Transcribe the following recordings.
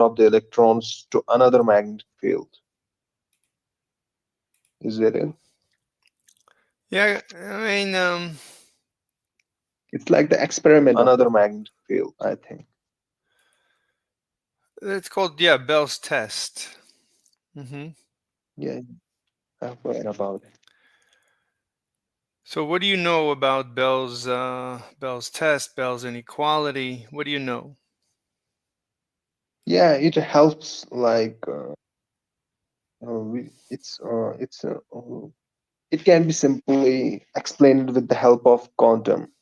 of the electrons to another magnetic field. Is it? Yeah, I mean, It's like the experiment of another magnetic field, I think. it's called, yeah, Bell's test. Hmm. Yeah, I've read about it. So what do you know about Bell's test, Bell's inequality? What do you know? Yeah, it helps like it can be simply explained with the help of quantum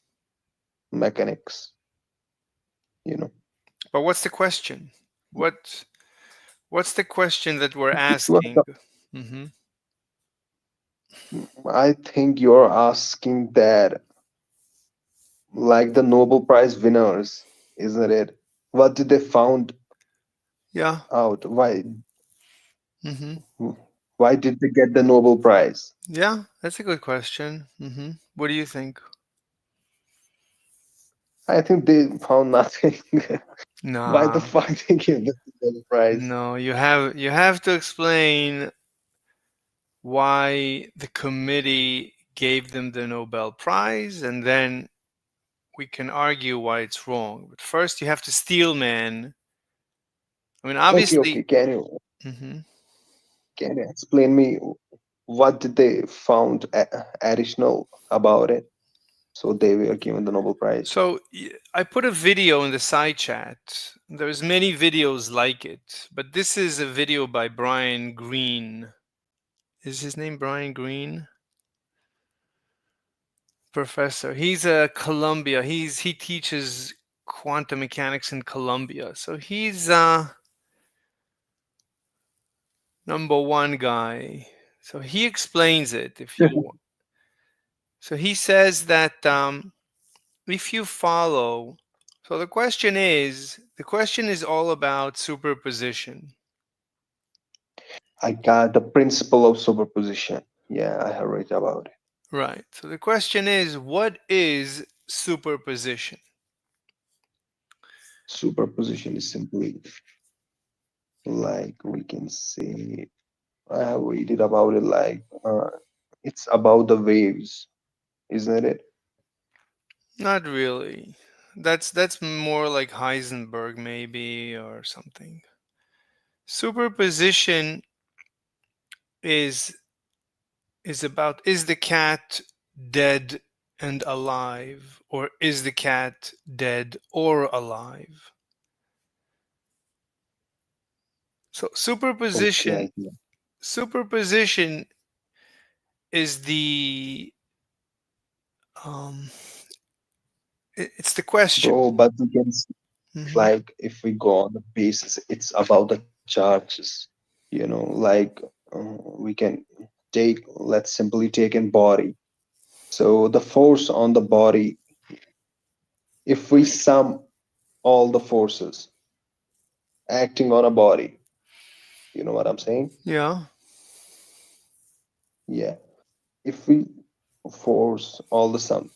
mechanics, you know. But what's the question? What what's the question that we're Well, asking? Hmm. I think you're asking that like the Nobel Prize winners, isn't it? What did they found Yeah. out? Hmm. Why did they get the Nobel Prize? Yeah, that's a good question. What do you think? I think they found nothing. Why the Nah, fuck they give the Nobel Prize? no, you have to explain why the committee gave them the Nobel Prize, and then we can argue why it's wrong. But first, you have to steel man. I mean, Okay, okay. obviously. Hmm. Can you explain me what did they found additional about it? So they were given the Nobel Prize. So I put a video in the side chat. There's many videos like it, but this is a video by Brian Greene. Is his name Brian Greene? Professor. He's a Columbia. He teaches quantum mechanics in Columbia. So he's number one guy. So he explains it if you want. So he says that if you follow, so the question is all about superposition. I got the principle of superposition. Yeah, I have read about it. Right. So the question is, what is superposition? Superposition is simply like we can say, I have read it about it like it's about the waves, isn't it? Not really. That's more like Heisenberg maybe or something. Superposition is about, is the cat dead and alive, or is the cat dead or alive? So Okay, I superposition get. superposition is the um it's the question. Bro, but we can see, Hmm. like if we go on the basis, it's about the charges. Like we can take, let's simply take in body. So the force on the body, if we sum all the forces acting on a body, you know what I'm saying? Yeah. Yeah. If we force all the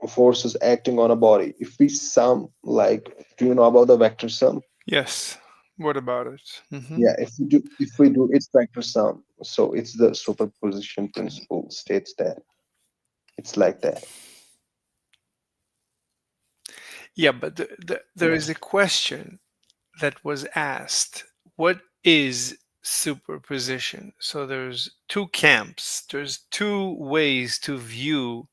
forces acting on a body, if we sum, like, do you know about the vector sum? Yes. What about it? Hmm. Yeah, if we do its vector sum, so it's the superposition principle states that it's like that. Yeah, but there Yeah. is a question that was asked. What is superposition? So there's two camps. There's two ways to view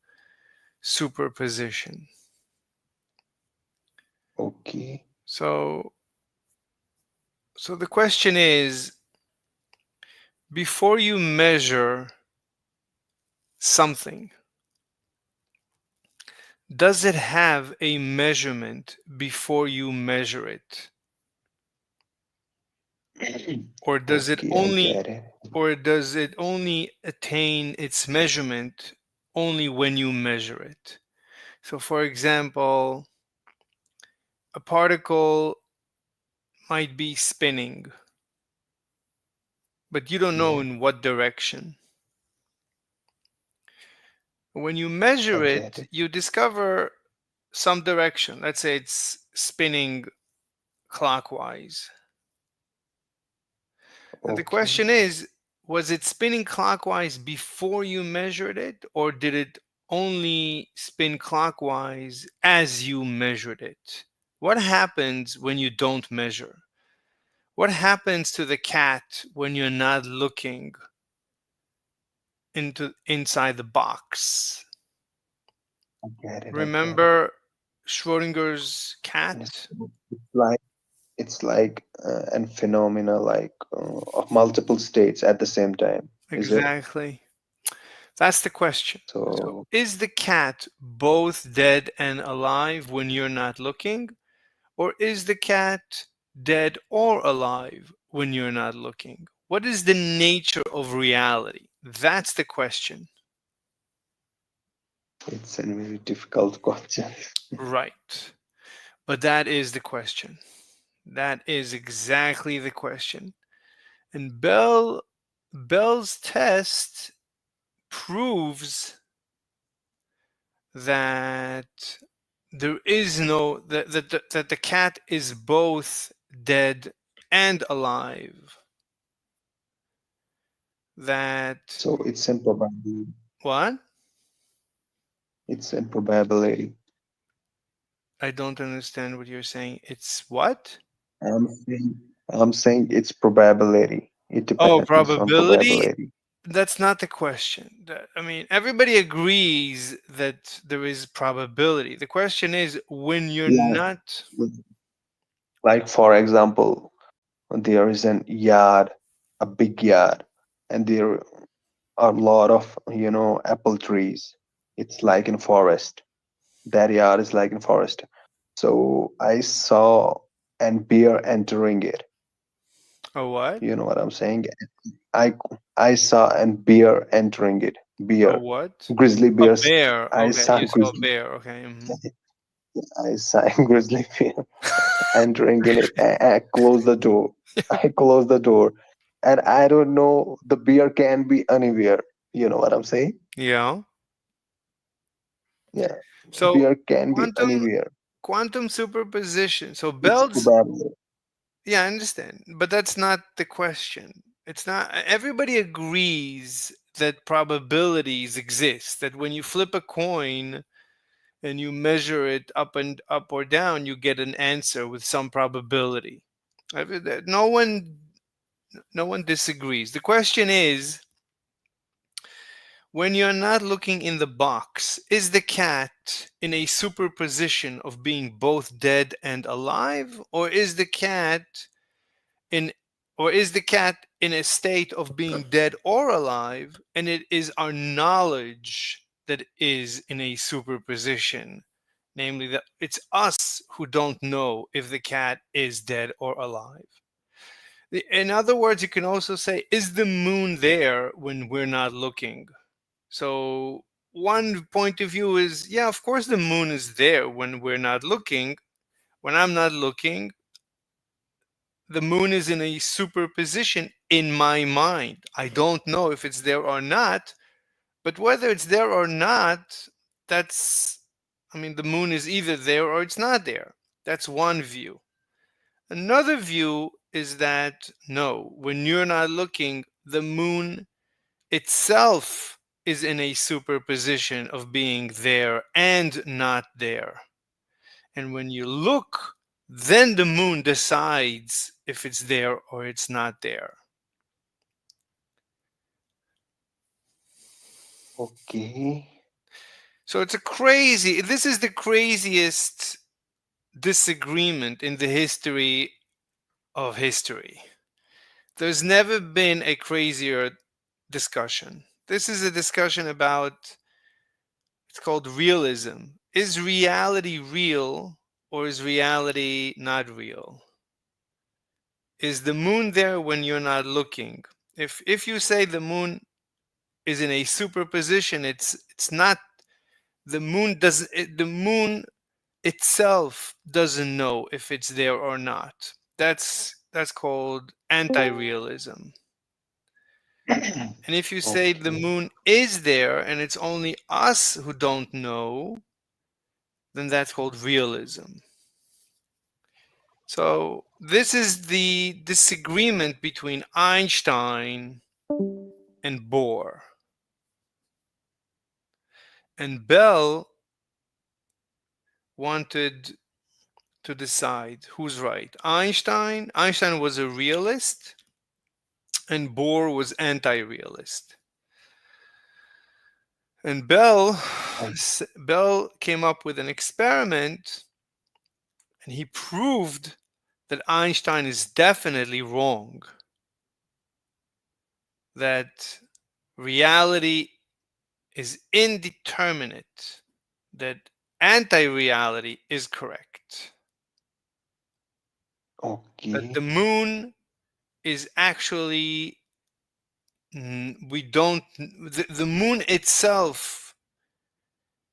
superposition. Okay. So the question is, before you measure something, does it have a measurement before you measure it? Or does it Okay, I only get it. attain its measurement only when you measure it? So for example, a particle might be spinning, but you don't know Yeah, in what direction. When you I measure get it, it. you discover some direction. Let's say it's spinning clockwise. And the Okay. question is, was it spinning clockwise before you measured it, or did it only spin clockwise as you measured it? What happens when you don't measure? What happens to the cat when you're not looking into inside the box? I get it. I get it. Remember Schrodinger's It's, cat? it's like it's like and phenomena like of multiple states at the same time, is it? Exactly. That's the question. So, So is the cat both dead and alive when you're not looking? Or is the cat dead or alive when you're not looking? What is the nature of reality? That's the question. it's a very difficult question. Right. But that is the question. That is exactly the question. And Bell's test proves that there is no that the cat is both dead and alive. That So it's improbability. what? It's improbability. I don't understand what you're saying. It's what? I'm saying I'm saying it's probability. It Oh, depends on probability? probability. That's not the question. I mean, everybody agrees that there is probability. The question is when you're Like, not. like for example, there is an yard, a big yard, and there are a lot of apple trees. It's like in forest. That yard is like in forest. So I saw and bear entering it. A what? You know what I'm saying? I I saw and bear entering it. A Bear, what? grizzly A bears. bear. I Okay, saw you saw a grizzly. bear. Okay. I saw a grizzly bear entering in it. I closed the door. I closed the door, and I don't know. The bear can be anywhere. You know what I'm saying? Yeah. Yeah, So bear can be quantum anywhere. quantum superposition. So It's Bell's. probable. Yeah, I understand, but that's not the question. It's not. Everybody agrees that probabilities exist. That when you flip a coin and you measure it up and up or down, you get an answer with some probability. No one, no one disagrees. The question is, when you're not looking in the box, is the cat in a superposition of being both dead and alive, or is the cat in in a state of being dead or alive, and it is our knowledge that is in a superposition, namely that it's us who don't know if the cat is dead or alive. In other words, you can also say, is the moon there when we're not looking? So one point of view is, yeah, of course the moon is there when we're not looking. When I'm not looking, the moon is in a superposition in my mind. I don't know if it's there or not, but whether it's there or not, that's, I mean, the moon is either there or it's not there. That's one view. Another view is that no, when you're not looking, the moon itself is in a superposition of being there and not there. And when you look, then the moon decides if it's there or it's not there. Okay. So it's a crazy, this is the craziest disagreement in the history of history. There's never been a crazier discussion. This is a discussion about, it's called realism. Is reality real or is reality not real? Is the moon there when you're not looking? If you say the moon is in a superposition, it's not. The moon itself doesn't know if it's there or not. That's called anti-realism. And if you say the Okay. moon is there and it's only us who don't know, then that's called realism. So this is the disagreement between Einstein and Bohr. And Bell wanted to decide who's right. Einstein was a realist, and Bohr was anti-realist. And Bell came up with an experiment, and he proved that Einstein is definitely wrong. That reality is indeterminate. That anti-reality is correct. That the Okay. moon is actually we don't the moon itself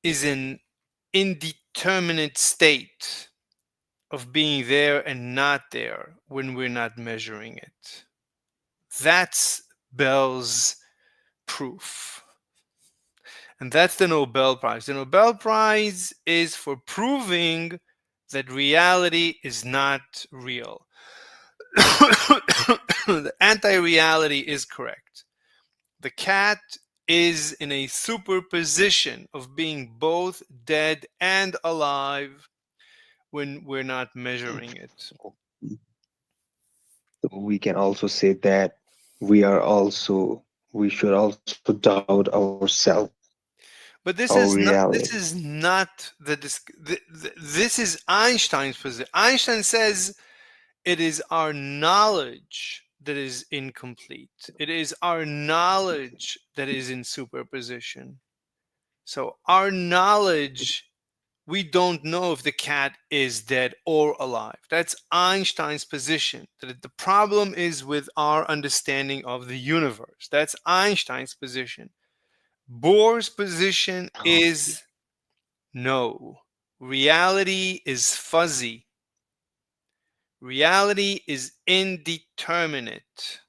is an indeterminate state of being there and not there when we're not measuring it. That's Bell's proof. And that's the Nobel Prize. The Nobel Prize is for proving that reality is not real. The anti reality is correct. The cat is in a superposition of being both dead and alive when we're not measuring it. So we can also say that we should also doubt ourselves, But our reality. this is not this is Einstein's position. Einstein says it is our knowledge that is incomplete. It is our knowledge that is in superposition. So our knowledge, we don't know if the cat is dead or alive. That's Einstein's position. That the problem is with our understanding of the universe. That's Einstein's position. Bohr's position Okay. is no. Reality is fuzzy. Reality is indeterminate.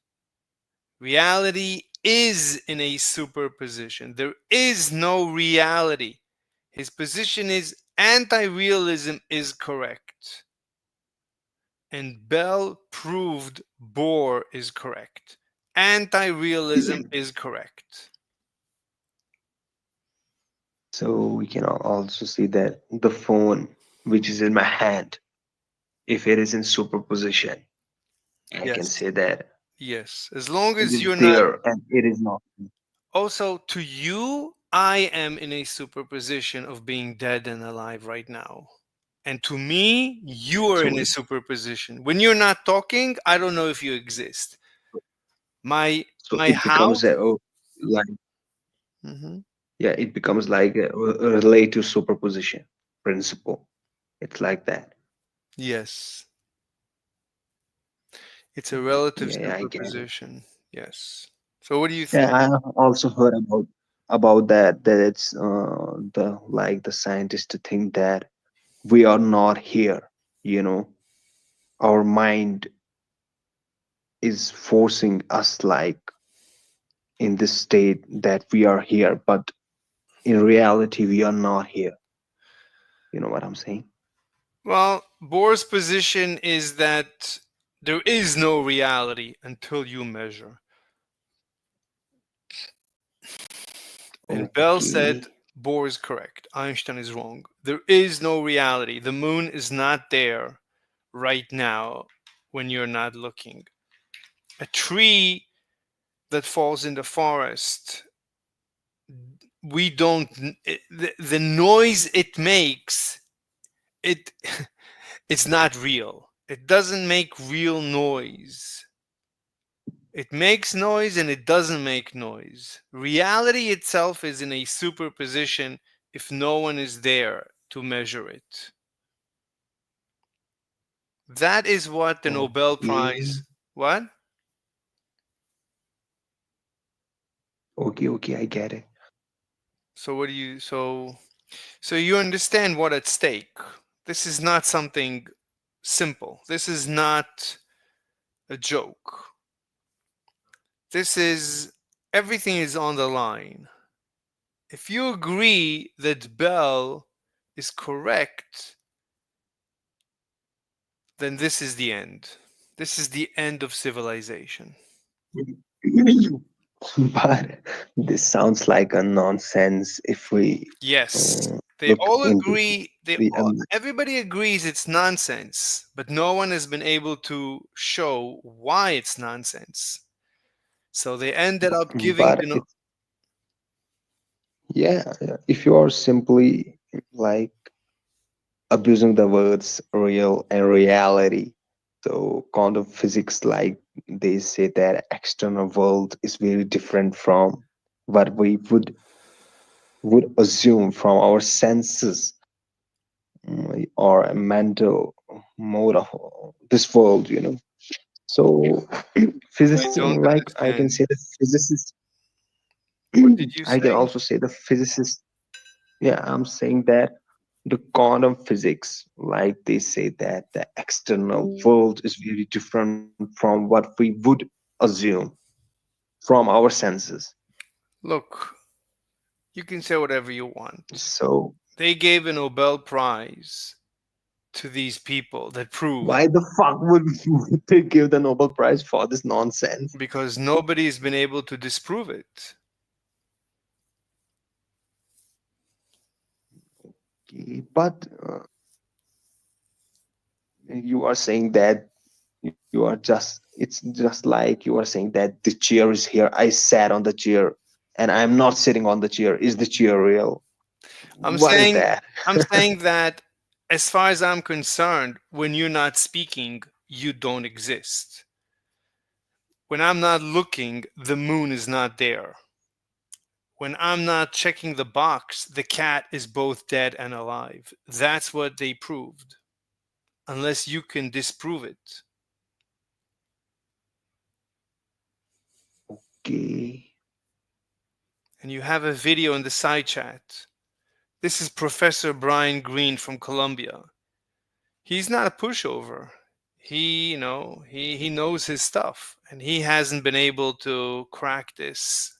Reality is in a superposition. There is no reality. His position is anti realism is correct. And Bell proved Bohr is correct. Anti realism is correct. So we can also see that the phone, which is in my hand, if it is in superposition, I can Yes. say that Yes. As long it as is you're not. there and it is not. Also, to you, I am in a superposition of being dead and alive right now. And to me, you are So in a superposition. When you're not talking, I don't know if you exist. My it becomes house. a like Mhm. yeah, it becomes like a relative superposition principle. It's like that. Yes, it's a relative Yeah, I get it. superposition. Yes. So what do you Yeah, think? I have also heard about that. That it's the like the scientists to think that we are not here. You know, our mind is forcing us like in this state that we are here, but in reality we are not here. You know what I'm saying? Well, Bohr's position is that there is no reality until you measure. And Bell said Okay. Bohr is correct. Einstein is wrong. There is no reality. The moon is not there right now when you're not looking. A tree that falls in the forest, we don't, the noise it makes, it it's not real. It doesn't make real noise. It makes noise and it doesn't make noise. Reality itself is in a superposition if no one is there to measure it. That is what the Nobel Okay. Prize. What? Okay, I get it. So what do you so you understand what at stake. This is not something simple. This is not a joke. This is everything is on the line. If you agree that Bell is correct, then this is the end. This is the end of civilization. But this sounds like a nonsense if we Yes, they look all into agree. the Everybody agrees it's nonsense, but no one has been able to show why it's nonsense. So they ended up giving but the no- it's yeah, if you are simply like abusing the words real and reality. So quantum physics, like they say that external world is very different from what we would assume from our senses or a mental mode of this world. So I physics, don't like I can understand. say the physicist, What did you I can say? also say the physicist. Yeah, I'm saying that the quantum physics, like they say that the external world is very different from what we would assume from our senses. Look, you can say whatever you want. So They gave a Nobel Prize to these people that proved, why the fuck would they give the Nobel Prize for this nonsense? because nobody's been able to disprove it. Okay, but you are saying that you are it's just like you are saying that the chair is here. I sat on the chair and I'm not sitting on the chair. Is the chair real? I'm What is saying that? I'm saying that as far as I'm concerned, when you're not speaking, you don't exist. When I'm not looking, the moon is not there. When I'm not checking the box, the cat is both dead and alive. That's what they proved. Unless you can disprove it. Okay. And you have a video in the side chat. This is Professor Brian Greene from Columbia. He's not a pushover. He knows his stuff and he hasn't been able to crack this,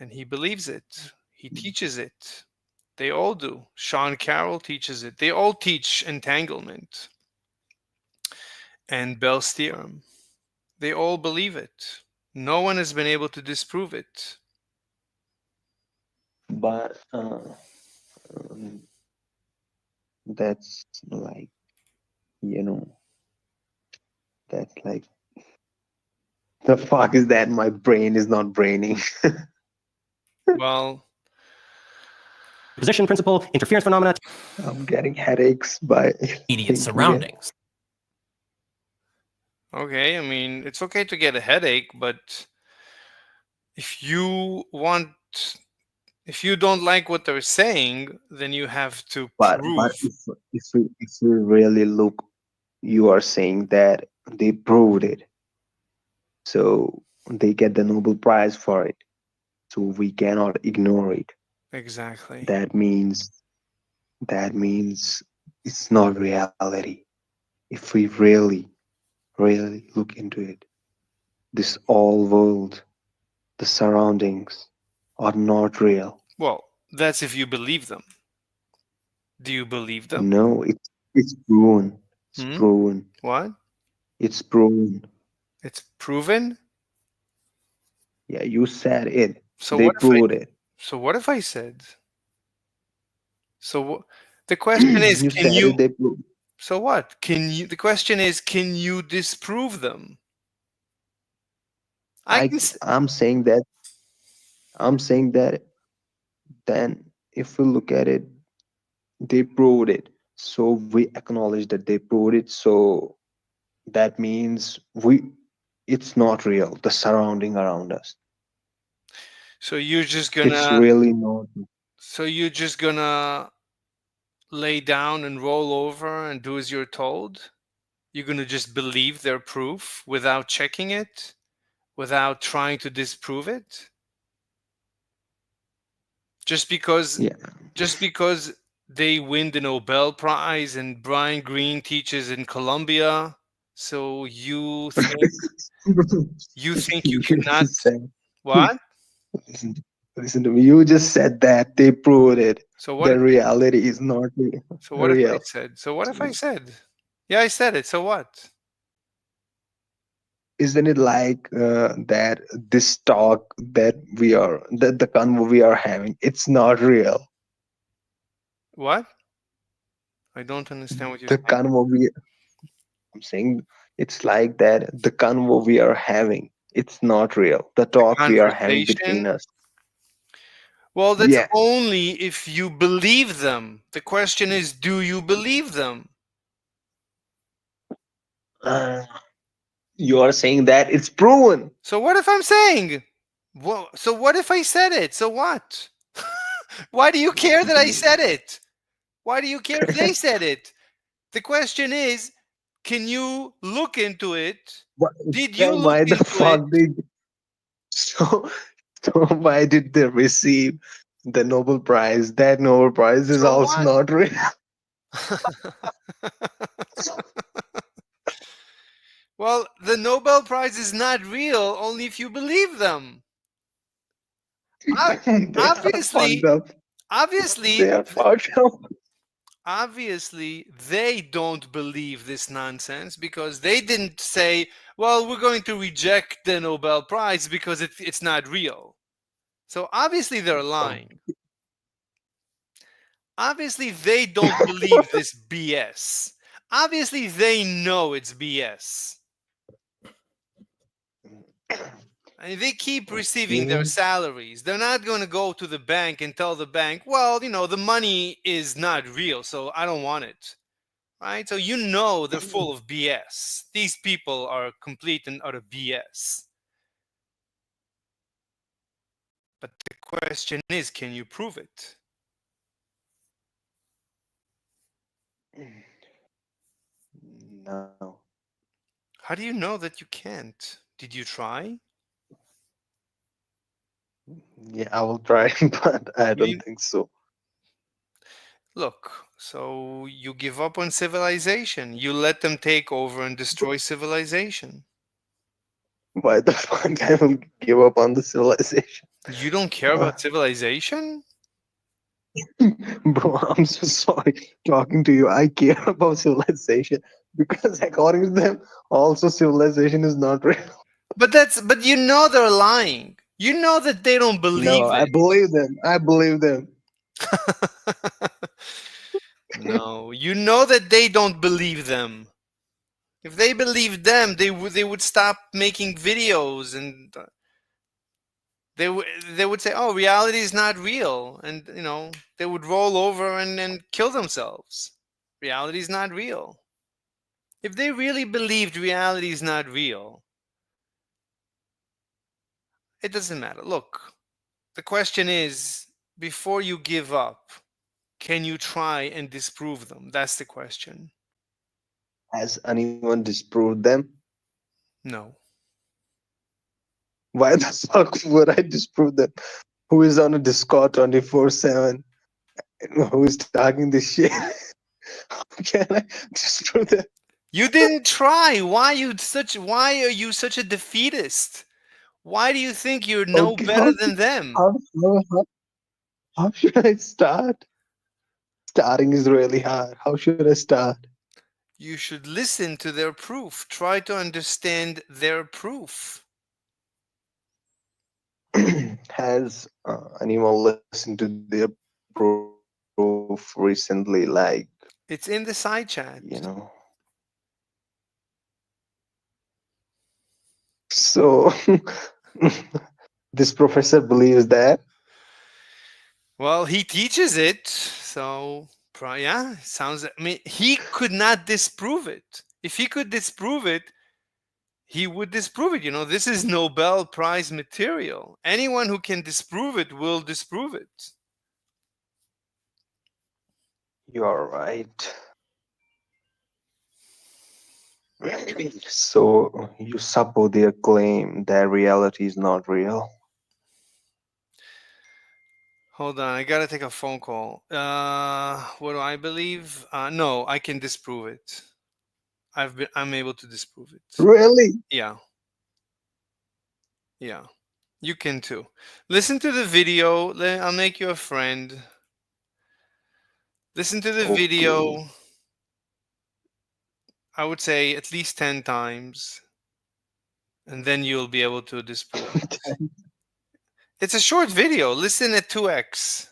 and he believes it. He teaches it. They all do. Sean Carroll teaches it. They all teach entanglement and Bell's theorem. They all believe it. No one has been able to disprove it. But um, that's like, you know, that's like, the fuck is that? My brain is not braining. Well, Position principle, interference phenomena, I'm getting headaches by immediate thinking it. surroundings. okay, I mean, it's okay to get a headache, but if you want if you don't like what they're saying, then you have to But prove. if we really look, you are saying that they proved it, so they get the Nobel Prize for it. So we cannot ignore it. Exactly. That means that means it's not reality. If we really look into it, this all world, the surroundings are not real. Well, that's if you believe them. Do you believe them? No, it's proven. It's Hmm? proven. What? It's proven. It's proven? Yeah, you said it. So They what if I proved it. said? So the question is, You can said it. you They proved. so what? Can you the question is, can you disprove them? I I can I'm saying that. I'm saying that. Then, if we look at it, they proved it. So we acknowledge that they proved it. So that means it's not real. The surrounding around us. so you're just It's gonna really not. so you're just gonna lay down and roll over and do as you're told? You're going to just believe their proof without checking it, without trying to disprove it? Just because Yeah. just because they win the Nobel Prize and Brian Greene teaches in Columbia, so you think you You cannot just said. what? Listen, listen to me. You just said that they proved it. So what The if reality is not so what if I real. said? So what if I said? Yeah, I said it. So what? Isn't it like that this talk that the convo we are having, it's not real. What? I don't understand what you're The saying. convo we I'm saying it's like that the convo we are having, it's not real. The The talk we are having conversation. between us. Well, that's Yeah. only if you believe them. The question is, do you believe them? Uh, you are saying that it's proven. So what if I'm saying? Well, so what if I said it? So what? Why do you care that I said it? Why do you care if they said it? The question is, can you look into it? Why, Did you then look why the into it? fuck did so so why did they receive the Nobel Prize? That Nobel Prize is So also what? not real. Well, the Nobel Prize is not real only if you believe them. They are fucked Obviously, up. obviously, They are fucked up. obviously, they don't believe this nonsense because they didn't say, well, we're going to reject the Nobel Prize because it's not real. So obviously, they're lying. Obviously, they don't believe this BS. Obviously, they know it's BS. And they keep receiving their Okay. salaries. They're not going to go to the bank and tell the bank, well, the money is not real, so I don't want it. Right? So you know they're full of BS. These people are complete and utter BS. But the question is, can you prove it? No. How do you know that you can't? Did you try? Yeah, I will try, but I don't You think so. look, so you give up on civilization. You let them take over and destroy civilization. Why the fuck I will give up on the civilization? You don't care Uh, about civilization? bro, I'm so sorry talking to you. I care about civilization because according to them, also civilization is not real. But you know they're lying. You know that they don't No, believe I it. believe them. I believe them. No, you know that they don't believe them. If they believed them, they would stop making videos and they would say, "Oh, reality is not real," and they would roll over and kill themselves. Reality is not real. If they really believed reality is not real, it doesn't matter. Look, the question is, before you give up, can you try and disprove them? That's the question. Has anyone disproved them? No. Why the fuck would I disprove them? Who is on a Discord 24/7? Who is talking this shit? How can I disprove them? You didn't try. Why are you such a defeatist? Why do you think you're no Okay, better than them? how, how, how, how should I start? Starting is really hard. How should I start? You should listen to their proof. Try to understand their proof. Has anyone listened to their proof recently? It's in the You side know. chat. So this professor believes that. Well, he teaches it, so yeah, sounds. I mean, he could not disprove it. If he could disprove it, he would disprove it. This is Nobel Prize material. Anyone who can disprove it will disprove it. You are right. So you support their claim that reality is not real. Hold on, I gotta take a phone call. What do I believe? No, I can disprove it. I'm able to disprove it. Really? Yeah, yeah. You can too. Listen to the video. I'll make you a friend. Listen to the Okay. video, I would say at least 10 times, and then you'll be able to disprove it. It's a short video. Listen at 2x.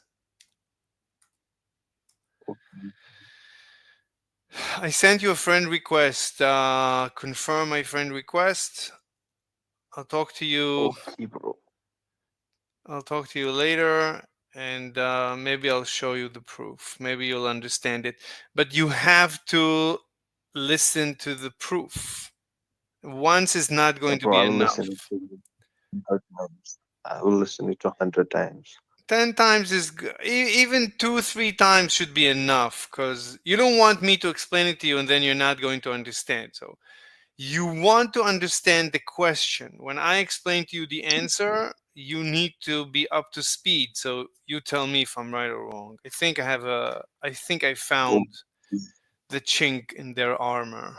I sent you a friend request. Confirm my friend request. I'll talk to you. Okay, bro. I'll talk to you later, and maybe I'll show you the proof. Maybe you'll understand it. But you have to listen to the proof. Once is not Yeah, going to bro, be I will listen it enough. to you 100 times. I will listen it to 100 times. 10 times is even 2 3 times should be enough, because you don't want me to explain it to you and then you're not going to understand. So you want to understand the question. When I explain to you the answer, you need to be up to speed. So you tell me if I'm right or wrong. I think I found Okay. the chink in their armor.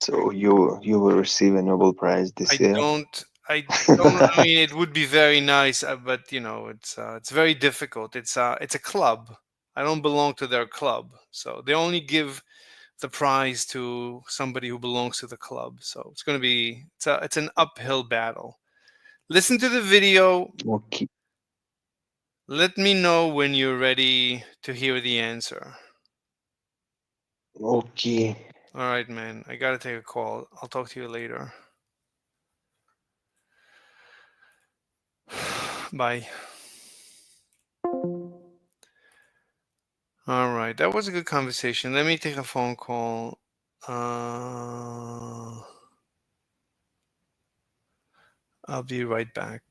So you will receive a Nobel Prize I this year. don't. I mean, it would be very nice, but it's very difficult. It's a club. I don't belong to their club, so they only give the prize to somebody who belongs to the club. So it's going to be it's an uphill battle. Listen to the video. Okay. Let me know when you're ready to hear the answer. Okay. All right, man. I gotta take a call. I'll talk to you later. Bye. All right, that was a good conversation. Let me take a phone call. Uh, I'll be right back.